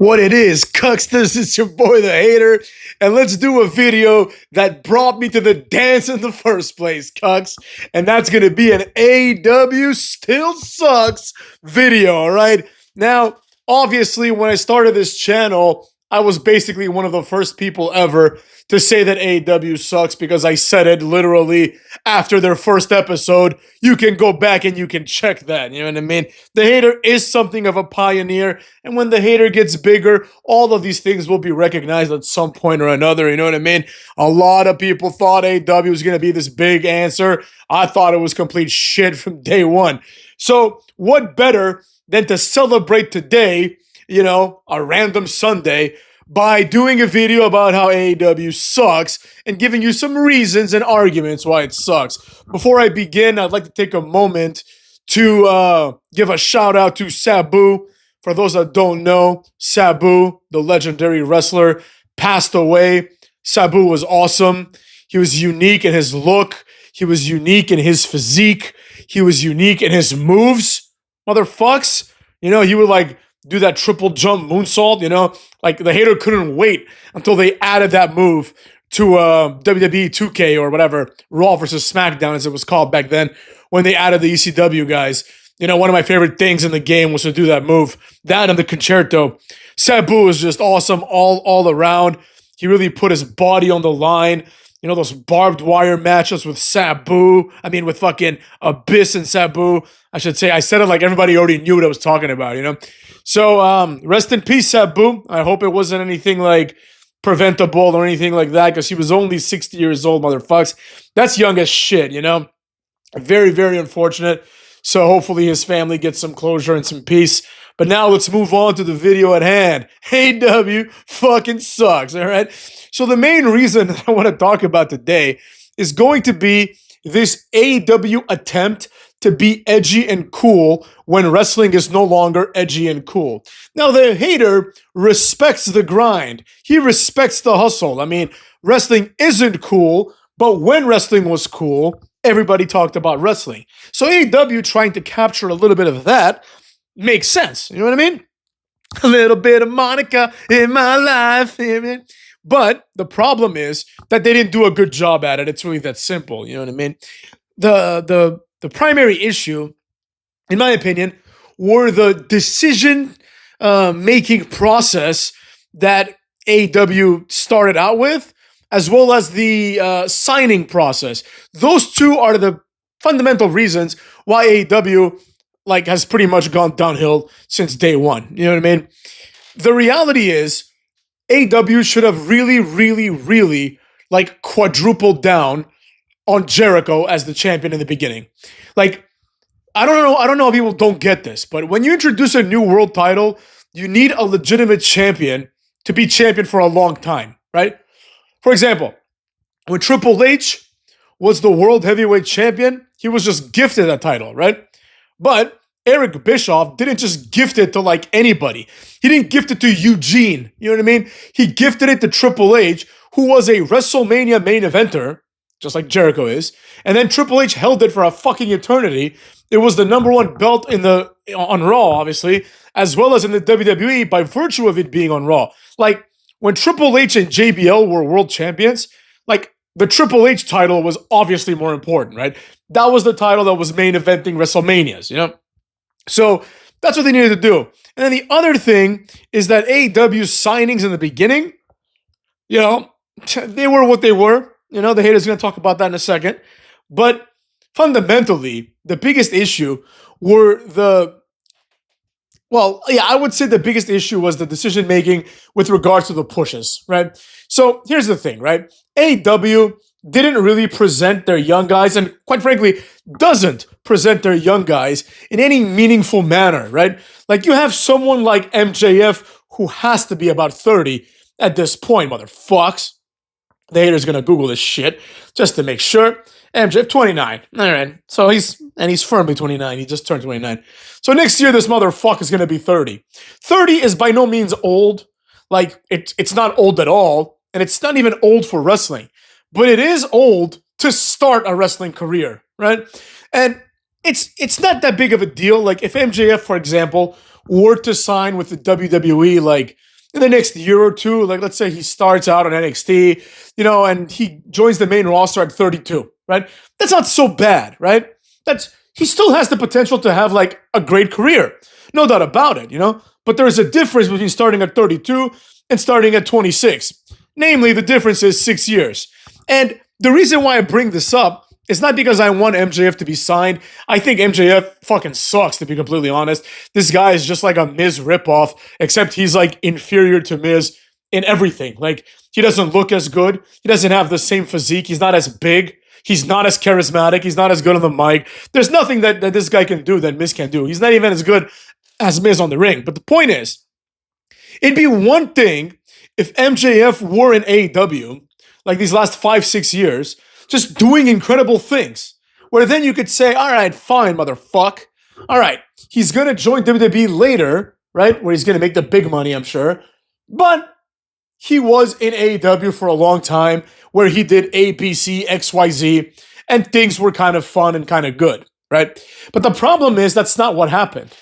What it is, Cucksters, it's your boy the Hater, and let's do a video that brought me to the dance in the first place, Cucks. And that's gonna be an AEW Still Sucks video, alright? Now, obviously, when I started this channel, I was basically one of the first people ever to say that AEW sucks because I said it literally after their first episode. You can go back and you can check that, you know what I mean? The Hater is something of a pioneer, and when the Hater gets bigger, all of these things will be recognized at some point or another, you know what I mean? A lot of people thought AEW was going to be this big answer. I thought it was complete shit from day one. So what better than to celebrate today, you know, a random Sunday, by doing a video about how AEW sucks and giving you some reasons and arguments why it sucks. Before I begin, I'd like to take a moment to give a shout out to Sabu. For those that don't know, Sabu, the legendary wrestler, passed away. Sabu was awesome. He was unique in his look. He was unique in his physique. He was unique in his moves. Motherfucks. You know, he would like do that triple jump moonsault, you know? Like, the Hater couldn't wait until they added that move to WWE 2K or whatever, Raw versus SmackDown as it was called back then, when they added the ECW guys. You know, one of my favorite things in the game was to do that move. That and the concerto. Sabu was just awesome all around. He really put his body on the line. You know, those barbed wire matches with Sabu. I mean, with fucking Abyss and Sabu. I should say, I said it like everybody already knew what I was talking about, you know? So, rest in peace, Sabu. I hope it wasn't anything like preventable or anything like that, because he was only 60 years old, motherfucks. That's young as shit, you know? Very, very unfortunate. So hopefully his family gets some closure and some peace. But now let's move on to the video at hand. AEW fucking sucks, all right? So the main reason that I want to talk about today is going to be this AEW attempt to be edgy and cool when wrestling is no longer edgy and cool. Now, the Hater respects the grind. He respects the hustle. I mean, wrestling isn't cool, but when wrestling was cool, everybody talked about wrestling. So AEW trying to capture a little bit of that makes sense. You know what I mean? A little bit of Monica in my life. You know what I mean? But the problem is that they didn't do a good job at it. It's really that simple. You know what I mean? The primary issue, in my opinion, were the decision making process that AEW started out with, as well as the signing process. Those two are the fundamental reasons why AEW like has pretty much gone downhill since day one. You know what I mean? The reality is, AEW should have really like quadrupled down on Jericho as the champion in the beginning. Like, I don't know if people don't get this, but when you introduce a new world title, you need a legitimate champion to be champion for a long time, right? For example, when Triple H was the world heavyweight champion, he was just gifted that title, right? But Eric Bischoff didn't just gift it to like anybody. He didn't gift it to Eugene, you know what I mean? He gifted it to Triple H, who was a WrestleMania main eventer, just like Jericho is, and then Triple H held it for a fucking eternity. It was the #1 belt on Raw, obviously, as well as in the WWE by virtue of it being on Raw. Like, when Triple H and JBL were world champions, like, the Triple H title was obviously more important, right? That was the title that was main eventing WrestleManias, you know? So that's what they needed to do. And then the other thing is that AEW's signings in the beginning, you know, they were what they were. You know, the Hater's going to talk about that in a second. But fundamentally, the biggest issue were I would say the biggest issue was the decision-making with regards to the pushes, right? So here's the thing, right? AEW didn't really present their young guys, and quite frankly, doesn't present their young guys in any meaningful manner, right? Like, you have someone like MJF who has to be about 30 at this point, motherfucks. The Hater's gonna Google this shit just to make sure. MJF 29. All right. So he's firmly 29. He just turned 29. So next year, this motherfucker's gonna be 30. 30 is by no means old. Like, it's not old at all, and it's not even old for wrestling. But it is old to start a wrestling career, right? And it's not that big of a deal. Like, if MJF, for example, were to sign with the WWE like in the next year or two, like let's say he starts out on NXT, and he joins the main roster at 32, right? That's not so bad, right? He still has the potential to have like a great career. No doubt about it. But there's a difference between starting at 32 and starting at 26. Namely, the difference is 6 years. And the reason why I bring this up is not because I want MJF to be signed. I think MJF fucking sucks, to be completely honest. This guy is just like a Miz ripoff, except he's like inferior to Miz in everything. Like, he doesn't look as good. He doesn't have the same physique. He's not as big. He's not as charismatic. He's not as good on the mic. There's nothing that this guy can do that Miz can do. He's not even as good as Miz on the ring. But the point is, it'd be one thing if MJF were in AEW, like these last 5-6 years, just doing incredible things, where then you could say, all right, fine, motherfuck. All right, he's going to join WWE later, right, where he's going to make the big money, I'm sure. But he was in AEW for a long time, where he did A, B, C, X, Y, Z, and things were kind of fun and kind of good, right? But the problem is that's not what happened.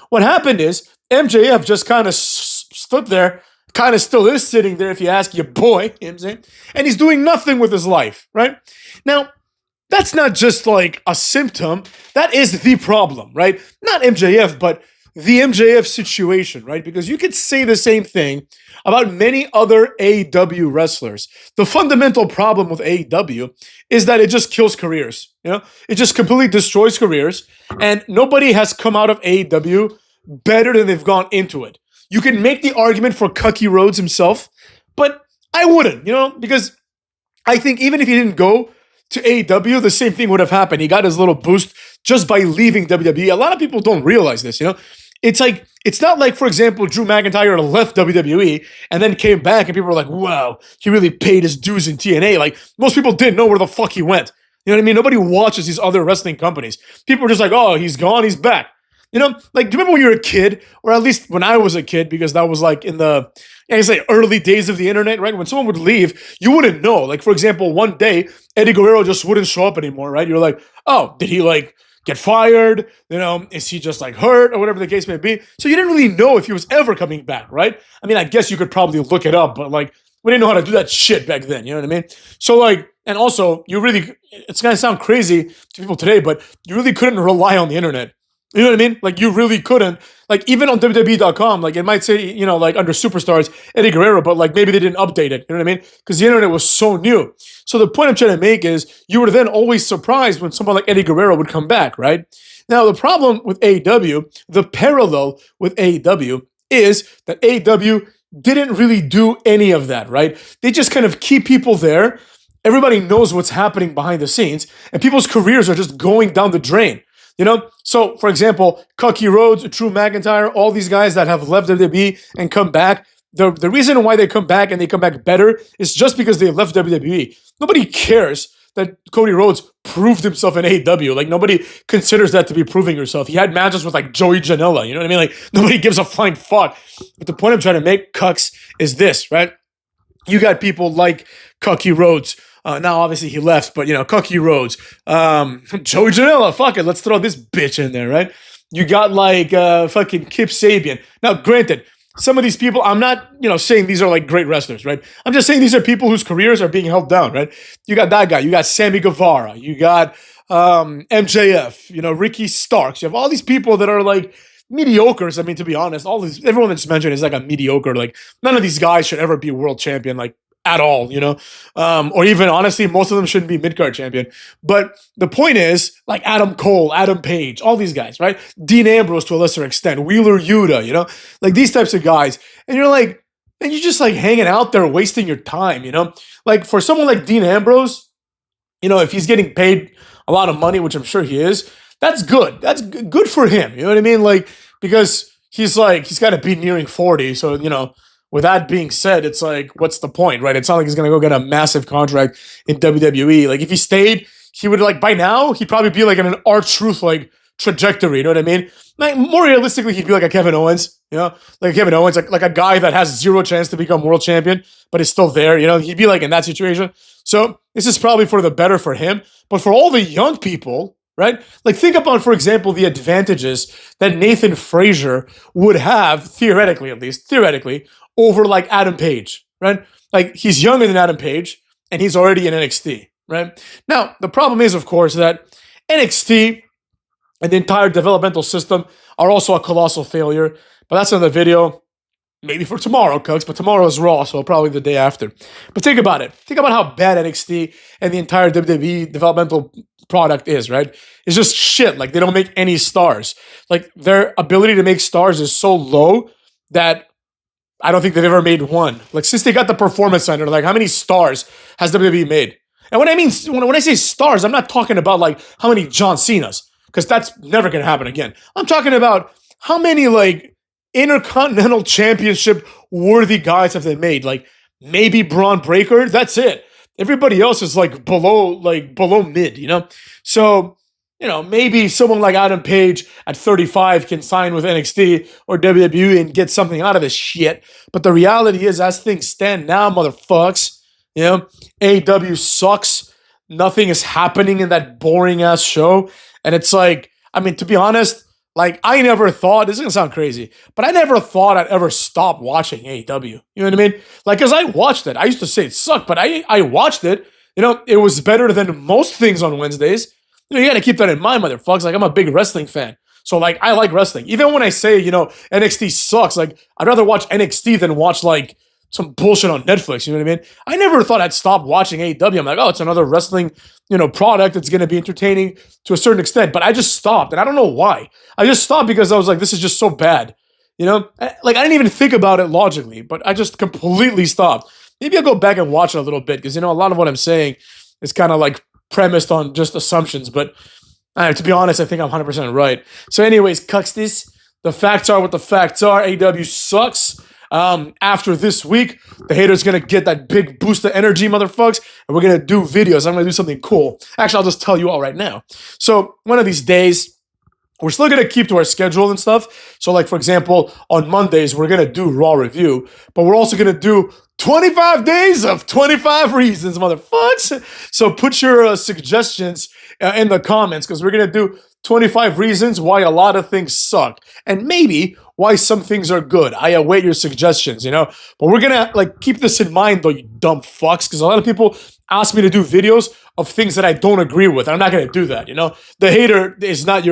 What happened is MJF just kind of stood there, kind of still is sitting there if you ask your boy, you know what I'm saying? And he's doing nothing with his life, right? Now, that's not just like a symptom, that is the problem, right? Not MJF, but the MJF situation, right? Because you could say the same thing about many other AEW wrestlers. The fundamental problem with AEW is that it just kills careers, It just completely destroys careers, and nobody has come out of AEW better than they've gone into it. You can make the argument for Cucky Rhodes himself, but I wouldn't, because I think even if he didn't go to AEW, the same thing would have happened. He got his little boost just by leaving WWE. A lot of people don't realize this, It's not like, for example, Drew McIntyre left WWE and then came back and people were like, wow, he really paid his dues in TNA. Like, most people didn't know where the fuck he went. You know what I mean? Nobody watches these other wrestling companies. People are just like, oh, he's gone, he's back. Do you remember when you were a kid, or at least when I was a kid, because that was like in the, early days of the internet, right? When someone would leave, you wouldn't know. Like, for example, one day, Eddie Guerrero just wouldn't show up anymore, right? You're like, oh, did he get fired? Is he just hurt or whatever the case may be? So you didn't really know if he was ever coming back, right? I mean, I guess you could probably look it up, but we didn't know how to do that shit back then, you know what I mean? So and also, it's gonna sound crazy to people today, but you really couldn't rely on the internet. You know what I mean? You really couldn't. Even on WWE.com, it might say, under superstars, Eddie Guerrero, but maybe they didn't update it. You know what I mean? Because the internet was so new. So the point I'm trying to make is you were then always surprised when someone like Eddie Guerrero would come back, right? Now, the problem with AEW, the parallel with AEW, is that AEW didn't really do any of that, right? They just kind of keep people there. Everybody knows what's happening behind the scenes, and people's careers are just going down the drain. So for example, Cucky Rhodes, Drew McIntyre, all these guys that have left WWE and come back, the reason why they come back and they come back better is just because they left WWE. Nobody cares that Cody Rhodes proved himself in AEW. Nobody considers that to be proving yourself. He had matches with Joey Janela, you know what I mean? Nobody gives a flying fuck. But the point I'm trying to make, Cucks, is this, right? You got people like Cucky Rhodes. Now, obviously, he left, but, Cucky Rhodes, Joey Janela, fuck it, let's throw this bitch in there, right? You got, fucking Kip Sabian. Now, granted, some of these people, I'm not, saying these are, great wrestlers, right? I'm just saying these are people whose careers are being held down, right? You got that guy. You got Sammy Guevara. You got MJF, Ricky Starks. You have all these people that are, mediocres. I mean, to be honest, everyone that's mentioned is, a mediocre. None of these guys should ever be a world champion, at all, or even honestly, most of them shouldn't be mid-card champion. But the point is, Adam Cole, Adam Page, all these guys, right? Dean Ambrose to a lesser extent, Wheeler Yuta, these types of guys. And you're and you're just hanging out there wasting your time, for someone like Dean Ambrose, if he's getting paid a lot of money, which I'm sure he is, that's good. That's good for him. You know what I mean? Because he's got to be nearing 40. So, with that being said, it's what's the point, right? It's not like he's going to go get a massive contract in WWE. If he stayed, he would, by now, he'd probably be, in an R-Truth, trajectory, you know what I mean? More realistically, he'd be like a Kevin Owens, Kevin Owens, like a guy that has zero chance to become world champion, but is still there, He'd be, in that situation. So this is probably for the better for him. But for all the young people, right? Like think about, for example, the advantages that Nathan Frazier would have, theoretically at least, theoretically, over like Adam Page, right? Like he's younger than Adam Page and he's already in NXT, right? Now, the problem is, of course, that NXT and the entire developmental system are also a colossal failure, but that's another video. Maybe for tomorrow, Cooks, but tomorrow is Raw, so probably the day after. But think about it. Think about how bad NXT and the entire WWE developmental product is, right? It's just shit. Like, they don't make any stars. Like, their ability to make stars is so low that I don't think they've ever made one. Like, since they got the Performance Center, like, how many stars has WWE made? And when I say stars, I'm not talking about, like, how many John Cenas, because that's never going to happen again. I'm talking about how many, like, Intercontinental Championship worthy guys have they made? Like maybe Braun Breaker. That's it. Everybody else is like below mid, you know? So, you know, maybe someone like Adam Page at 35 can sign with NXT or WWE and get something out of this shit. But the reality is, as things stand now, motherfucks, you know, AEW sucks. Nothing is happening in that boring ass show. And it's like, I mean, to be honest, like, I never thought, this is going to sound crazy, but I never thought I'd ever stop watching AEW. You know what I mean? Like, because I watched it. I used to say it sucked, but I watched it. You know, it was better than most things on Wednesdays. You know, you got to keep that in mind, motherfuckers. Like, I'm a big wrestling fan. So, like, I like wrestling. Even when I say, you know, NXT sucks, like, I'd rather watch NXT than watch, like, some bullshit on Netflix, you know what I mean? I never thought I'd stop watching AEW. I'm like, oh, it's another wrestling, you know, product that's going to be entertaining to a certain extent. But I just stopped, and I don't know why. I just stopped because I was like, this is just so bad, you know? Like, I didn't even think about it logically, but I just completely stopped. Maybe I'll go back and watch it a little bit because, you know, a lot of what I'm saying is kind of like premised on just assumptions. But to be honest, I think I'm 100% right. So anyways, Cuxtis, the facts are what the facts are. AEW sucks. After this week, the haters gonna get that big boost of energy, motherfuckers, and we're gonna do videos. I'm gonna do something cool. Actually, I'll just tell you all right now. So one of these days, we're still gonna keep to our schedule and stuff. So, like, for example, on Mondays, we're gonna do Raw review, but we're also gonna do 25 days of 25 reasons, motherfuckers. So put your suggestions in the comments, because we're gonna do 25 reasons why a lot of things suck, and maybe why some things are good. I await your suggestions, you know? But we're gonna, like, keep this in mind, though, you dumb fucks, because a lot of people ask me to do videos of things that I don't agree with. I'm not gonna do that, you know? The hater is not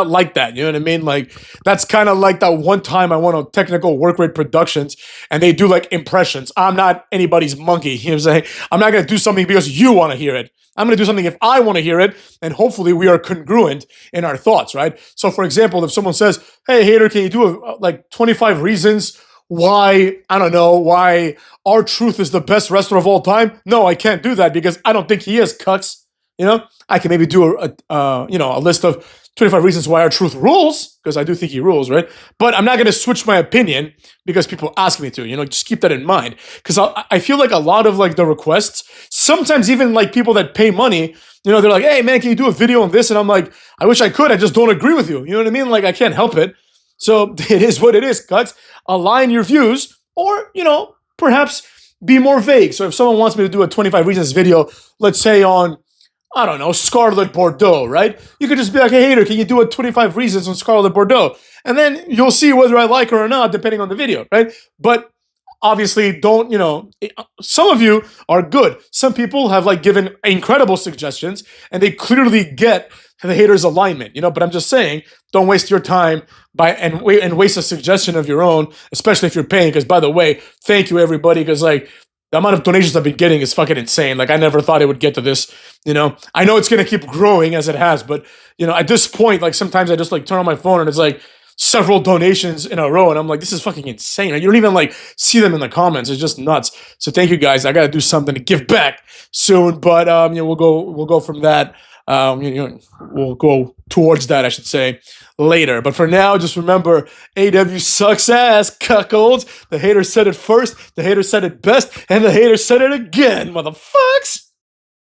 like that, you know what I mean? Like, that's kind of like that one time I went on Technical Work Rate Productions, and they do, like, impressions. I'm not anybody's monkey, you know what I'm saying? I'm not gonna do something because you want to hear it. I'm going to do something if I want to hear it, and hopefully we are congruent in our thoughts, right? So, for example, if someone says, hey, hater, can you do like 25 reasons why, I don't know, why R-Truth is the best wrestler of all time? No, I can't do that because I don't think he is, cucks. You know, I can maybe do a list of 25 reasons why R-Truth rules, because I do think he rules, right? But I'm not going to switch my opinion because people ask me to, you know, just keep that in mind. Because I feel like a lot of, like, the requests, sometimes even, like, people that pay money, you know, they're like, hey, man, can you do a video on this? And I'm like, I wish I could. I just don't agree with you. You know what I mean? Like, I can't help it. So it is what it is, cuts. Align your views, or, you know, perhaps be more vague. So if someone wants me to do a 25 reasons video, let's say on, I don't know, Scarlet Bordeaux, right? You could just be like, hey, hater, can you do a 25 reasons on Scarlet Bordeaux? And then you'll see whether I like her or not, depending on the video, right? But obviously, don't, you know, some of you are good. Some people have, like, given incredible suggestions, and they clearly get the hater's alignment, you know? But I'm just saying, don't waste your time and waste a suggestion of your own, especially if you're paying, because, by the way, thank you, everybody, because, like, the amount of donations I've been getting is fucking insane. Like, I never thought it would get to this, you know? I know it's going to keep growing as it has, but, you know, at this point, like, sometimes I just, like, turn on my phone and it's, like, several donations in a row, and I'm like, this is fucking insane. Like, you don't even, like, see them in the comments. It's just nuts. So thank you, guys. I got to do something to give back soon, but, you know, we'll go from that. You know, we'll go towards that, I should say, later. But for now, just remember, AEW sucks ass, cuckolds. The hater said it first, the hater said it best, and the hater said it again, motherfucks.